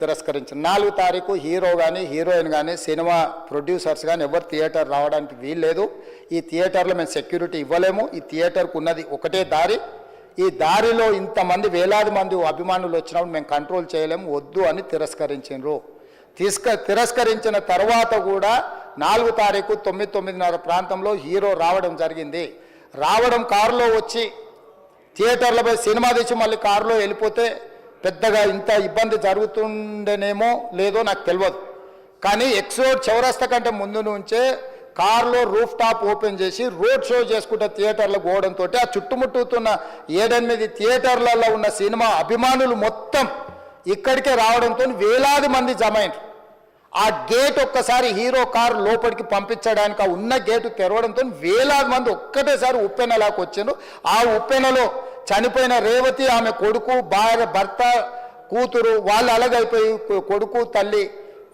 తిరస్కరించారు. 4 తారీఖు హీరో కానీ హీరోయిన్ కానీ సినిమా ప్రొడ్యూసర్స్ కానీ ఎవరు థియేటర్ రావడానికి వీల్లేదు. ఈ థియేటర్లో మేము సెక్యూరిటీ ఇవ్వలేము. ఈ థియేటర్కు ఉన్నది ఒకటే దారి. ఈ దారిలో ఇంతమంది వేలాది మంది అభిమానులు వచ్చినప్పుడు మేము కంట్రోల్ చేయలేము, వద్దు అని తిరస్కరించారు. తిరస్కరించిన తర్వాత కూడా 4 తారీఖు 9:30 ప్రాంతంలో హీరో రావడం జరిగింది. రావడం కారులో వచ్చి థియేటర్లపై సినిమా తీసి మళ్ళీ కారులో వెళ్ళిపోతే పెద్దగా ఇంత ఇబ్బంది జరుగుతుండేనేమో లేదో నాకు తెలియదు. కానీ ఎక్స్రోడ్ చౌరస్తా కంటే ముందు నుంచే కారులో రూఫ్ టాప్ ఓపెన్ చేసి రోడ్ షో చేసుకుంటే థియేటర్లకు పోవడంతో ఆ చుట్టుముట్టుతున్న 7-8 థియేటర్లలో ఉన్న సినిమా అభిమానులు మొత్తం ఇక్కడికే రావడంతో వేలాది మంది జమైండ్రు. ఆ గేట్ ఒక్కసారి హీరో కారు లోపలికి పంపించడానికి ఆ ఉన్న గేటు తెరవడంతో వేలాది మంది ఒక్కటేసారి ఉప్పెనలాకి వచ్చారు. ఆ ఉప్పెనలో చనిపోయిన రేవతి, ఆమె కొడుకు, భార్య, భర్త, కూతురు వాళ్ళు అలాగైపోయి కొడుకు తల్లి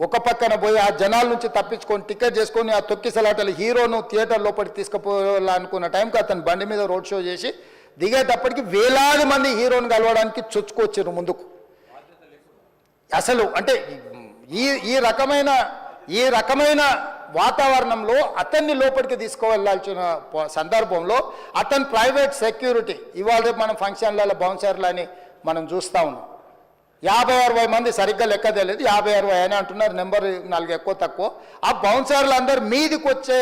ఒక పక్కన పోయి ఆ జనాల నుంచి తప్పించుకొని టికెట్ చేసుకొని ఆ తొక్కిసలాటలు హీరోను థియేటర్ లోపలికి తీసుకుపోవాలనుకున్న టైంకి అతను బండి మీద రోడ్ షో చేసి దిగేటప్పటికి వేలాది మంది హీరోను కలవడానికి చొచ్చుకొచ్చారు ముందుకు. అసలు అంటే ఈ రకమైన వాతావరణంలో అతన్ని లోపలికి తీసుకువెళ్ళాల్సిన సందర్భంలో అతను ప్రైవేట్ సెక్యూరిటీ ఇవాళ మనం ఫంక్షన్లలో బౌన్సర్లు అని మనం చూస్తూ ఉన్నాం. 50-60 మంది సరిగ్గా లెక్క తెలియదు, 50-60 అని అంటున్నారు, నెంబర్ 4 ఎక్కువ తక్కువ. ఆ బౌన్సర్లు అందరు మీదికి వచ్చే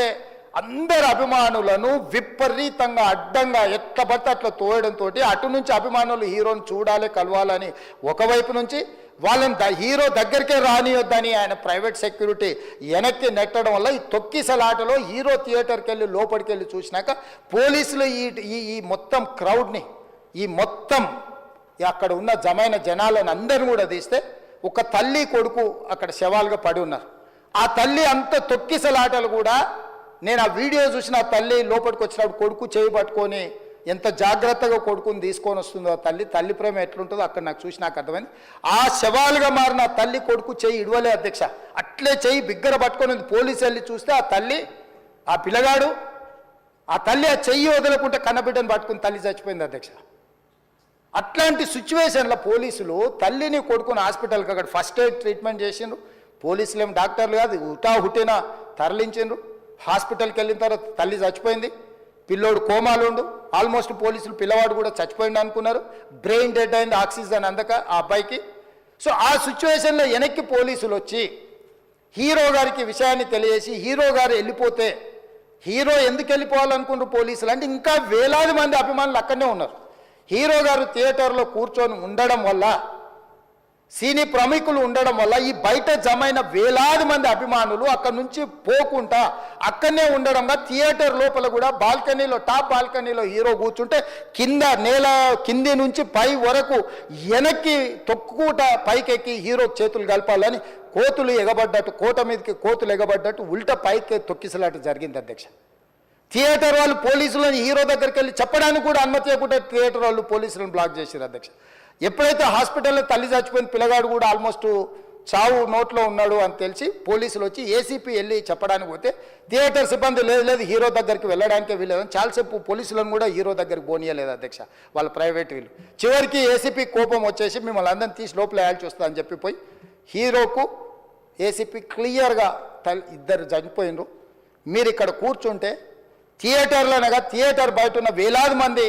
అందరు అభిమానులను విపరీతంగా అడ్డంగా ఎట్లా పడితే అట్లా తోయడంతో అటు నుంచి అభిమానులు హీరోని చూడాలి, కలవాలని ఒకవైపు నుంచి వాళ్ళని హీరో దగ్గరికే రానియొద్దని ఆయన ప్రైవేట్ సెక్యూరిటీ వెనక్కి నెట్టడం వల్ల ఈ తొక్కిసలాటలో హీరో థియేటర్కి వెళ్ళి లోపలికి వెళ్ళి చూసినాక పోలీసులు ఈ మొత్తం క్రౌడ్ని ఈ మొత్తం అక్కడ ఉన్న జమైన జనాలను అందరిని కూడా తీస్తే ఒక తల్లి కొడుకు అక్కడ శవాలుగా పడి ఉన్నారు. ఆ తల్లి అంత తొక్కిసలాటలు కూడా నేను ఆ వీడియో చూసిన ఆ తల్లి లోపలికి వచ్చినప్పుడు కొడుకు చేయి పట్టుకొని ఎంత జాగ్రత్తగా కొడుకుని తీసుకొని వస్తుందో తల్లి ప్రేమ ఎట్లుంటుందో అక్కడ నాకు చూసి నాకు అర్థమైంది. ఆ శవాలుగా మారిన తల్లి కొడుకు చెయ్యి ఇడవలే అధ్యక్ష, అట్లే చెయ్యి బిగ్గర పట్టుకొని పోలీసు వెళ్ళి చూస్తే ఆ తల్లి ఆ పిల్లగాడు ఆ తల్లి ఆ చెయ్యి వదలకుంటే కన్నబిడ్డను పట్టుకుని తల్లి చచ్చిపోయింది అధ్యక్ష. అట్లాంటి సిచ్యువేషన్లో పోలీసులు తల్లిని కొడుకుని హాస్పిటల్కి అక్కడ ఫస్ట్ ఎయిడ్ ట్రీట్మెంట్ చేసిండ్రు. పోలీసులు ఏం డాక్టర్లు కాదు, హుటాహుటిన తరలించిండ్రు. హాస్పిటల్కి వెళ్ళిన తర్వాత తల్లి చచ్చిపోయింది, పిల్లోడు కోమాలు ఉండు. ఆల్మోస్ట్ పోలీసులు పిల్లవాడు కూడా చచ్చిపోయింది అనుకున్నారు. బ్రెయిన్ డెడ్ అయింది, ఆక్సిజన్ అందక ఆ అబ్బాయికి. సో ఆ సిచ్యువేషన్లో వెనక్కి పోలీసులు వచ్చి హీరో గారికి విషయాన్ని తెలియజేసి హీరో గారు వెళ్ళిపోతే హీరో ఎందుకు వెళ్ళిపోవాలనుకుంటారు పోలీసులు అంటే ఇంకా వేలాది మంది అభిమానులు అక్కడనే ఉన్నారు. హీరో గారు థియేటర్లో కూర్చొని ఉండడం వల్ల సినీ ప్రముఖులు ఉండడం వల్ల ఈ బయట జమైన వేలాది మంది అభిమానులు అక్కడి నుంచి పోకుండా అక్కడనే ఉండడంగా థియేటర్ లోపల కూడా బాల్కనీలో టాప్ బాల్కనీలో హీరో కూర్చుంటే కింది నుంచి పై వరకు వెనక్కి తొక్కుట పైకెక్కి హీరో చేతులు కలపాలని కోతులు ఎగబడ్డట్టు కోట మీదకి కోతులు ఎగబడ్డట్టు ఉల్టా పైకి తొక్కిసలాట జరిగింది అధ్యక్ష. థియేటర్ వాళ్ళు పోలీసులను హీరో దగ్గరికి వెళ్ళి చెప్పడానికి కూడా అనుమతి ఇవ్వకుండా థియేటర్ వాళ్ళు పోలీసులను బ్లాక్ చేశారు అధ్యక్ష. ఎప్పుడైతే హాస్పిటల్లో తల్లి చచ్చిపోయిన పిల్లగాడు కూడా ఆల్మోస్ట్ చావు నోట్లో ఉన్నాడు అని తెలిసి పోలీసులు వచ్చి ఏసీపీ వెళ్ళి చెప్పడానికి పోతే థియేటర్ సిబ్బంది లేదు హీరో దగ్గరికి వెళ్ళడానికే వీళ్ళదని చాలాసేపు పోలీసులను కూడా హీరో దగ్గరికి పోనీయలేదు అధ్యక్ష వాళ్ళ ప్రైవేట్ వీళ్ళు. చివరికి ఏసీపీ కోపం వచ్చేసి మిమ్మల్ని అందరిని తీసి లోపల వేయాల్సి వస్తా అని చెప్పిపోయి హీరోకు ఏసీపీ క్లియర్గా ఇద్దరు చనిపోయినరు, మీరు ఇక్కడ కూర్చుంటే థియేటర్లోనగా థియేటర్ బయట ఉన్న వేలాది మంది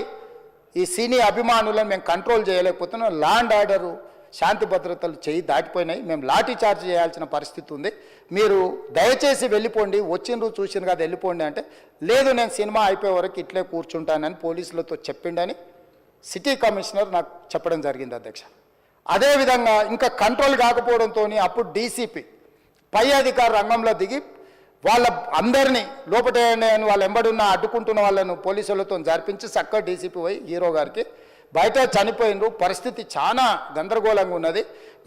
ఈ సినీ అభిమానులను మేము కంట్రోల్ చేయలేకపోతున్నాం, లా అండ్ ఆర్డరు శాంతి భద్రతలు చేయి దాటిపోయినాయి, మేము లాఠీ చార్జ్ చేయాల్సిన పరిస్థితి ఉంది, మీరు దయచేసి వెళ్ళిపోండి, వచ్చిండ్రు చూసిండ్రు కదా వెళ్ళిపోండి అంటే లేదు నేను సినిమా అయిపోయే వరకు ఇట్లే కూర్చుంటానని పోలీసులతో చెప్పిండని సిటీ కమిషనర్ నాకు చెప్పడం జరిగింది అధ్యక్ష. అదేవిధంగా ఇంకా కంట్రోల్ కాకపోవడంతో అప్పుడు డీసీపీ పై అధికార రంగంలో దిగి వాళ్ళ అందరినీ లోపట వాళ్ళు ఎంబడున్న అడ్డుకుంటున్న వాళ్ళను పోలీసులతో జరిపించి చక్కగా డీసీపీ పోయి హీరో గారికి బయట చనిపోయినరు, పరిస్థితి చాలా గందరగోళంగా ఉన్నది,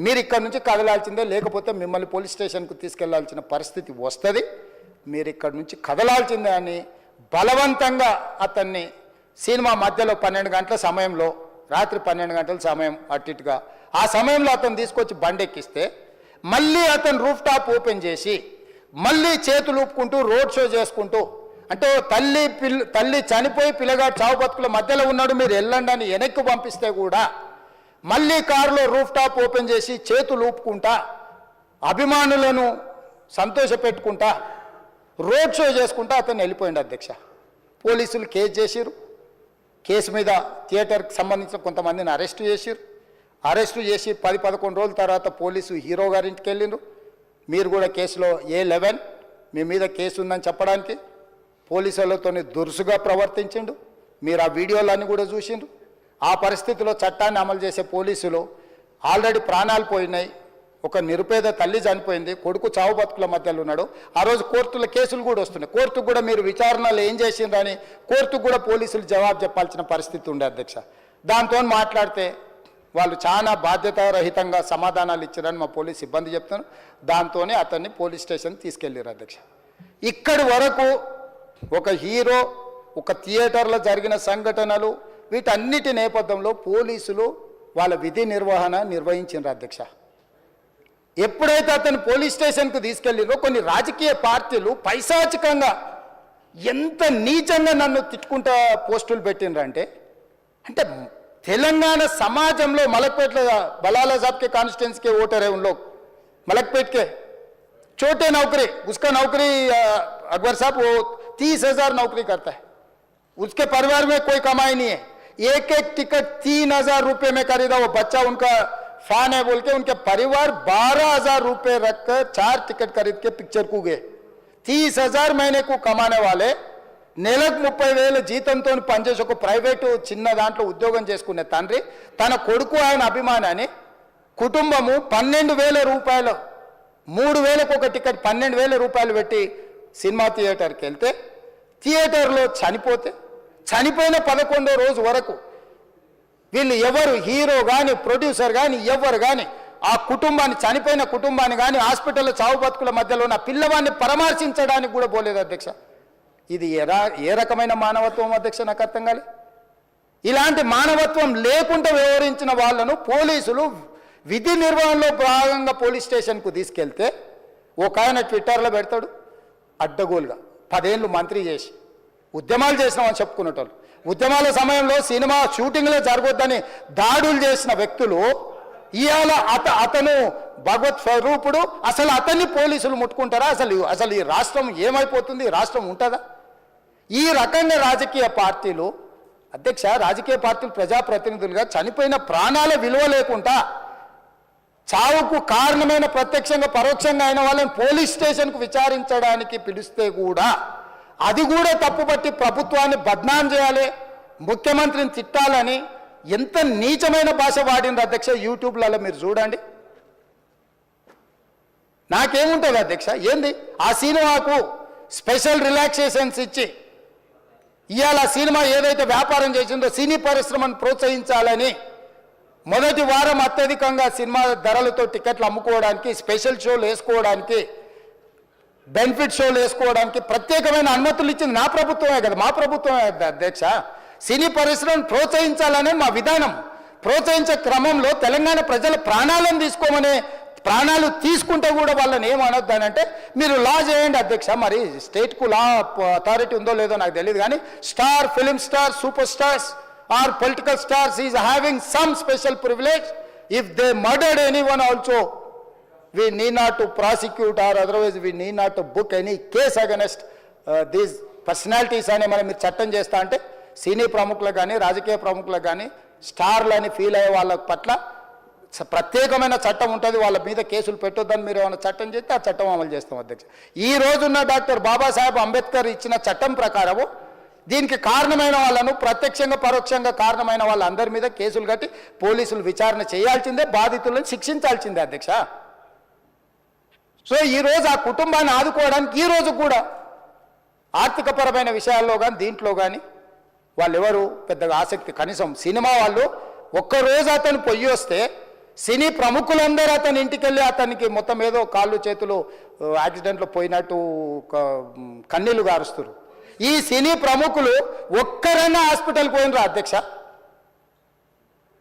మీరు ఇక్కడ నుంచి కదలాల్సిందే లేకపోతే మిమ్మల్ని పోలీస్ స్టేషన్కు తీసుకెళ్లాల్సిన పరిస్థితి వస్తుంది, మీరు ఇక్కడ నుంచి కదలాల్సిందే అని బలవంతంగా అతన్ని సినిమా మధ్యలో 12 గంటల సమయంలో రాత్రి 12 గంటల సమయం అట్టిట్టుగా ఆ సమయంలో అతను తీసుకొచ్చి బండెక్కిస్తే మళ్ళీ అతను రూఫ్ టాప్ ఓపెన్ చేసి మళ్ళీ చేతులు ఊపుకుంటూ రోడ్ షో చేసుకుంటూ అంటే తల్లి చనిపోయి పిల్లగాడు చావు బతుకుల మధ్యలో ఉన్నాడు మీరు వెళ్ళండి అని వెనక్కి పంపిస్తే కూడా మళ్ళీ కారులో రూఫ్ టాప్ ఓపెన్ చేసి చేతులు ఊపుకుంటా అభిమానులను సంతోషపెట్టుకుంటా రోడ్ షో చేసుకుంటా అతను వెళ్ళిపోయింది అధ్యక్ష. పోలీసులు కేసు చేసిరు. కేసు మీద థియేటర్కి సంబంధించిన కొంతమందిని అరెస్టు చేసిరు. అరెస్టు చేసి 10-11 రోజుల తర్వాత పోలీసు హీరో గారింటికి వెళ్ళిండ్రు. మీరు కూడా కేసులో A11 మీ మీద కేసు ఉందని చెప్పడానికి పోలీసులతో దురుసుగా ప్రవర్తించిండు. మీరు ఆ వీడియోలన్నీ కూడా చూసిండ్రు. ఆ పరిస్థితిలో చట్టాన్ని అమలు చేసే పోలీసులు ఆల్రెడీ ప్రాణాలు పోయినాయి. ఒక నిరుపేద తల్లి చనిపోయింది, కొడుకు చావు బతుకుల మధ్యలో ఉన్నాడు. ఆ రోజు కోర్టుల కేసులు కూడా వస్తున్నాయి. కోర్టుకు కూడా మీరు విచారణలు ఏం చేసిండ్రని కోర్టుకు కూడా పోలీసులు జవాబు చెప్పాల్సిన పరిస్థితి ఉండే అధ్యక్ష. దాంతో మాట్లాడితే వాళ్ళు చాలా బాధ్యతారహితంగా సమాధానాలు ఇచ్చారని మా పోలీస్ సిబ్బంది చెప్తున్నారు. దాంతోనే అతన్ని పోలీస్ స్టేషన్ తీసుకెళ్ళారు అధ్యక్ష. ఇక్కడి వరకు ఒక హీరో, ఒక థియేటర్లో జరిగిన సంఘటనలు, వీటన్నిటి నేపథ్యంలో పోలీసులు వాళ్ళ విధి నిర్వహణ నిర్వహించారు అధ్యక్ష. ఎప్పుడైతే అతను పోలీస్ స్టేషన్కు తీసుకెళ్ళిరో కొన్ని రాజకీయ పార్టీలు పైశాచికంగా ఎంత నీచంగా నన్ను తిట్టుకుంటా పోస్టులు పెట్టినరంటే, అంటే तेलंगाना समाजम मलकपेट बलाला साहब के कॉन्स्टिट्यूंसी के वोटर है उन लोग मलकपेट के छोटे नौकरी उसका नौकरी अकबर साहब वो 30,000 नौकरी करता है उसके परिवार में कोई कमाई नहीं है एक एक टिकट 3,000 रुपये में खरीदा वो बच्चा उनका फैन है बोल के उनके परिवार 12,000 रुपये रखकर 4 टिकट खरीद के पिक्चर को गए 30,000 महीने को कमाने वाले నెలకు 30,000 జీతంతో పనిచేసి ఒక ప్రైవేటు చిన్న దాంట్లో ఉద్యోగం చేసుకునే తండ్రి తన కొడుకు ఆయన అభిమానాన్ని కుటుంబము 12,000 రూపాయలు 3,000కు ఒక టికెట్ 12,000 రూపాయలు పెట్టి సినిమా థియేటర్కి వెళ్తే థియేటర్లో చనిపోతే చనిపోయిన 11వ రోజు వరకు వీళ్ళు ఎవరు హీరో కానీ ప్రొడ్యూసర్ కానీ ఎవరు కానీ ఆ కుటుంబాన్ని చనిపోయిన కుటుంబాన్ని కానీ హాస్పిటల్లో చావు బతుకుల మధ్యలో ఉన్న పిల్లవాడిని పరామర్శించడానికి కూడా పోలేదు అధ్యక్ష. ఇది ఏ రకమైన మానవత్వం అధ్యక్ష నాకు అర్థం కాలే. ఇలాంటి మానవత్వం లేకుండా వ్యవహరించిన వాళ్ళను పోలీసులు విధి నిర్వహణలో భాగంగా పోలీస్ స్టేషన్కు తీసుకెళ్తే ఒక ఆయన ట్విట్టర్లో పెడతాడు అడ్డగోలుగా 10 ఏళ్ళు మంత్రి చేసి ఉద్యమాలు చేసినామని చెప్పుకునేటోళ్ళు ఉద్యమాల సమయంలో సినిమా షూటింగ్లో జరగొద్దని దాడులు చేసిన వ్యక్తులు ఇవాళ అతను భగవత్ స్వరూపుడు అసలు అతన్ని పోలీసులు ముట్టుకుంటారా? అసలు ఈ రాష్ట్రం ఏమైపోతుంది? రాష్ట్రం ఉంటుందా? ఈ రకంగా రాజకీయ పార్టీలు అధ్యక్ష రాజకీయ పార్టీలు ప్రజాప్రతినిధులుగా చనిపోయిన ప్రాణాల విలువ లేకుండా చావుకు కారణమైన ప్రత్యక్షంగా పరోక్షంగా అయిన వాళ్ళని పోలీస్ స్టేషన్కు విచారించడానికి పిలిస్తే కూడా అది కూడా తప్పుపట్టి ప్రభుత్వాన్ని బద్నాం చేయాలి ముఖ్యమంత్రిని తిట్టాలని ఎంత నీచమైన భాష వాడిన అధ్యక్ష. యూట్యూబ్లలో మీరు చూడండి. నాకేముంటుంది అధ్యక్ష ఏంది ఆ సినిమాకు స్పెషల్ రిలాక్సేషన్స్ ఇచ్చి ఇవాళ సినిమా ఏదైతే వ్యాపారం చేసిందో సినీ పరిశ్రమను ప్రోత్సహించాలని మొదటి వారం అత్యధికంగా సినిమా ధరలతో టికెట్లు అమ్ముకోవడానికి స్పెషల్ షోలు వేసుకోవడానికి బెనిఫిట్ షోలు వేసుకోవడానికి ప్రత్యేకమైన అనుమతులు ఇచ్చింది నా ప్రభుత్వమే కదా మా ప్రభుత్వమే అధ్యక్ష. సినీ పరిశ్రమను ప్రోత్సహించాలనే మా విధానం. ప్రోత్సహించే క్రమంలో తెలంగాణ ప్రజల ప్రాణాలను తీసుకోమనే ప్రాణాలు తీసుకుంటే కూడా వాళ్ళని ఏమనొద్దు అని అంటే మీరు లా చేయండి అధ్యక్ష. మరి స్టేట్కు లా అథారిటీ ఉందో లేదో నాకు తెలియదు కానీ star film star super stars or political stars is having some special privilege if they murdered anyone also we need not to prosecute or otherwise we need not to book any case against these personalities అని మనం మీరు చట్టం చేస్తా అంటే సినీ ప్రముఖులకు కానీ రాజకీయ ప్రముఖులకు కానీ స్టార్లని ఫీల్ అయ్యే వాళ్ళ పట్ల ప్రత్యేకమైన చట్టం ఉంటుంది. వాళ్ళ మీద కేసులు పెట్టొద్దని మీరు ఏమైనా చట్టం చేస్తే ఆ చట్టం అమలు చేస్తాం అధ్యక్ష. ఈ రోజున్న డాక్టర్ బాబాసాహెబ్ అంబేద్కర్ ఇచ్చిన చట్టం ప్రకారము దీనికి కారణమైన వాళ్ళను ప్రత్యక్షంగా పరోక్షంగా కారణమైన వాళ్ళందరి మీద కేసులు కట్టి పోలీసులు విచారణ చేయాల్సిందే, బాధితులను శిక్షించాల్సిందే అధ్యక్ష. సో ఈరోజు ఆ కుటుంబాన్ని ఆదుకోవడానికి ఈరోజు కూడా ఆర్థికపరమైన విషయాల్లో కానీ దీంట్లో కానీ వాళ్ళు ఎవరు పెద్దగా ఆసక్తి కనీసం సినిమా వాళ్ళు ఒక్కరోజు అతను పొయ్యి వస్తే సినీ ప్రముఖులందరూ అతని ఇంటికి వెళ్ళి అతనికి మొత్తం ఏదో కాళ్ళు చేతులు యాక్సిడెంట్లో పోయినట్టు కన్నీళ్లు గారుస్తారు. ఈ సినీ ప్రముఖులు ఒక్కరైనా హాస్పిటల్కి పోయినరా అధ్యక్ష?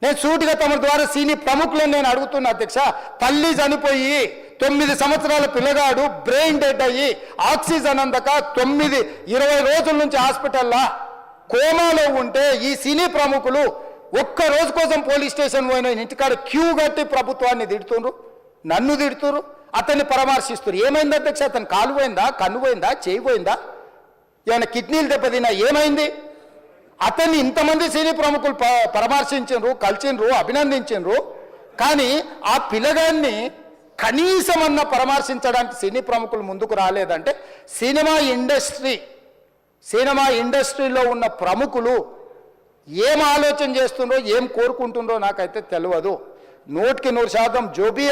నేను సూటిగా తమ ద్వారా సినీ ప్రముఖులను నేను అడుగుతున్నా అధ్యక్ష. తల్లి చనిపోయి 9 సంవత్సరాల పిల్లగాడు బ్రెయిన్ డెడ్ అయ్యి ఆక్సిజన్ అందక 20 రోజుల నుంచి హాస్పిటల్లో కోమాలో ఉంటే ఈ సినీ ప్రముఖులు ఒక్క రోజు కోసం పోలీస్ స్టేషన్ పోయిన ఇంటికాడ క్యూ కట్టి ప్రభుత్వాన్ని తిడుతుండ్రు, నన్ను తిడుతురు, అతన్ని పరామర్శిస్తున్నారు. ఏమైంది అధ్యక్ష? అతను కాలు పోయిందా, కన్ను పోయిందా, చేయి పోయిందా, ఏమైనా కిడ్నీలు దెబ్బతిన్నా, ఏమైంది? అతన్ని ఇంతమంది సినీ ప్రముఖులు పరామర్శించిండ్రు, కలిసిండ్రు, అభినందించిండ్రు. కానీ ఆ పిల్లగాన్ని కనీసమన్నా పరామర్శించడానికి సినీ ప్రముఖులు ముందుకు రాలేదంటే సినిమా ఇండస్ట్రీలో ఉన్న ప్రముఖులు ఏం ఆలోచన చేస్తుండ్రో, ఏం కోరుకుంటుండ్రో నాకైతే తెలియదు. 100% जो भी